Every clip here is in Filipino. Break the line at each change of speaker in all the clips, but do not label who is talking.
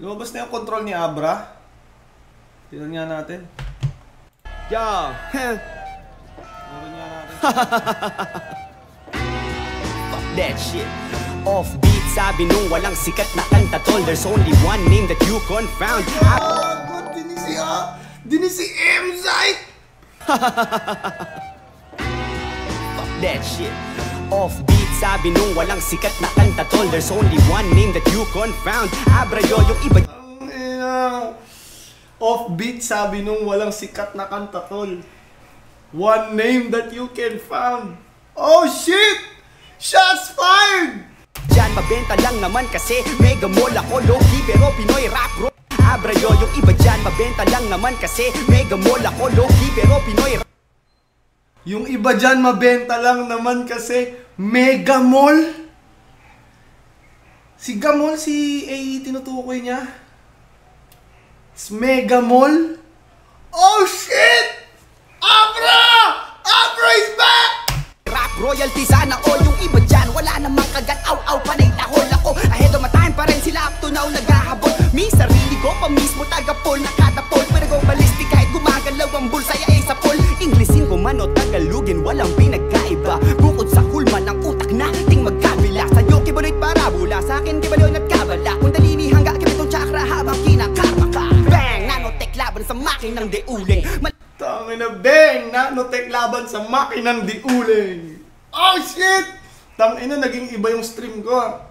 Lumabas na yung control ni Abra. Tingnan nga natin.
Yo!
Tingnan nga natin.
Fuck that shit. Offbeat, sabi nung walang sikat na kanta tol. There's only one name that you confound.
God, dinisi M-Zite!
Fuck that shit. Offbeat, sabi nung walang sikat na kanta tol. There's only one name that you confound. Abra yo, yung iba.
Offbeat, sabi nung walang sikat na kanta tol. One name that you can found. Oh shit! Shots fired!
Diyan mabenta lang naman kasi mega mall ako low-key pero Pinoy rap bro. Abra yo, yung iba dyan mabenta lang naman kasi mega mall ako low-key pero Pinoy rap.
Yung iba dyan mabenta lang naman kasi Mega Mall. Si Gamol, si A tinutukoy niya. It's Mega Mall. Oh shit! Abra! Abra is back!
Rap royalty sana all, yung iba dyan wala namang kagat. Aw-aw panay tahol ako. Ahead of my time pa rin sila up to now naghahabol. Mi sarili ko pa mismo taga-pol nakatapol. Pero go ballistic kahit gumagalaw ang bulsaya ay sa pol. Inglesin ko man o Tagalogin walang pinagkaiba. Bukod sa hulman ng utak nating magkabila. Sa'yo kibuloy parabula, sa akin kibuloy at kabala. Kung dalini hangga kibitong chakra habang kinakarma ka. Bang! Nanotech laban sa makinang deuling.
Tangin na bang! Nanotech laban sa makinang diuling. Oh shit! Tangin na naging iba yung stream ko.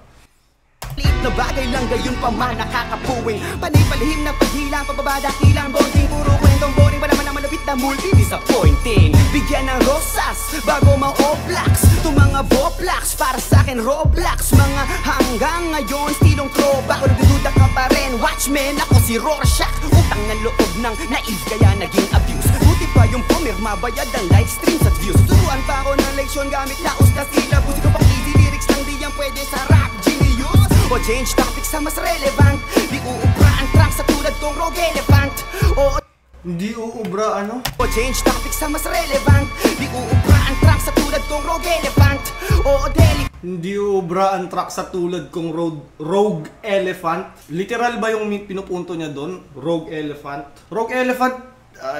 Liit na bagay lang gayon pa man nakakapuwing. Panay-palihim na paghilang, pababadakilang bonding. Puro kwentong boring, wala man ang malapit na multi-disappointing. Bigyan ng rosas bago ma-oplax. Itong mga boplax para sa akin Roblox. Mga hanggang ngayon stilong throwback. Kung nagdududa ka pa rin, watchmen ako si Rorschach. Utang ng loob ng naive kaya naging abuse. Buti pa yung pumirma, bayad ang live streams at views. Turuan pa ako ng leksyon gamit laos na sila. Buti ko pang easy lyrics lang di yan pwede sa rap genius. O change topic sa mas relevant. Di uubra ang track sa tulad kong Rogue Elephant. O
Hindi uubra ano?
O change topic sa mas relevant. Di uubra ang track sa tulad kong Rogue Elephant. O deli.
Hindi uubra ang track sa tulad kong Rogue Elephant. Literal ba yung pinupunto niya doon? Rogue Elephant. Rogue Elephant,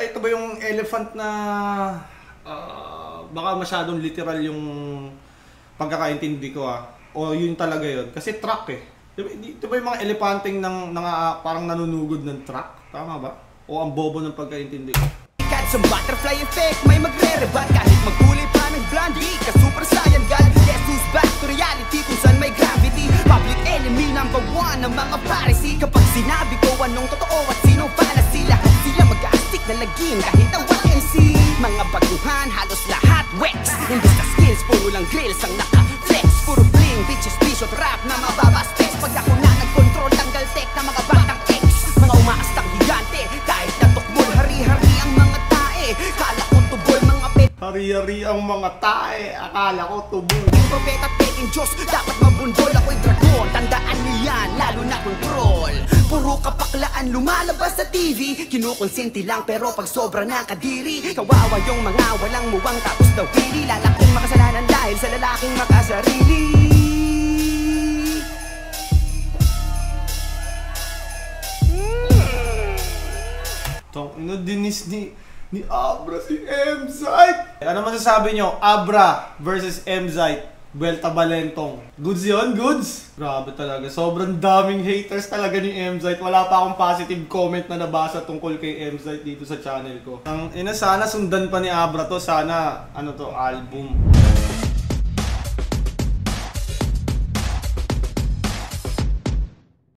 ito ba yung elephant na baka masyadong literal yung pagkakaintindi ko O yun talaga yun. Kasi truck eh. Ito ba yung mga elepanteng parang nanunugod ng truck? Tama ba? O ang bobo ng pagkaintindi ko?
Kat sa butterfly effect, may magre-rebat. Kahit magkulay pa ng blondie ka super saiyan god. Guess who's back to reality kung saan may gravity. Public enemy number one ng mga parisi. Kapag sinabi ko anong totoo at sinong fantasy, lahat sila mag-aastik na lagim kahit ang MC. Mga baguhan, halos lahat Wex. Imbis na skills, puro lang grills ang naka-flex. Puro bling, bitches, bisot, rap na mababastes. Pag ako na nag-control, tanggal tech na mga batang X. Mga umaastang gigante, kahit natukmol, hari-hari ang mga tae. Kala ko tubol mga pet.
Hari-hari ang mga tae, akala ko tubol.
Yung propeta peking Diyos, dapat mabundol. Ako'y dragon, tandaan niyan, lalo na control. Puro kapaklaan lumalabas sa TV. Kinukonsinti lang pero pag sobra na kadiri. Kawawa yung mga walang muwang tapos na wili. Lalaking makasalanan dahil sa lalaking makasarili.
Ino dinis ni Abra si M-Zite. Ano masasabi nyo? Abra versus M-Zite. Buelta Balentong. Goods yun? Goods? Grabe talaga. Sobrang daming haters talaga ni M-Zite. Wala pa akong positive comment na nabasa tungkol kay M-Zite dito sa channel ko. Ang sana sundan pa ni Abra to. Sana, ano to, album.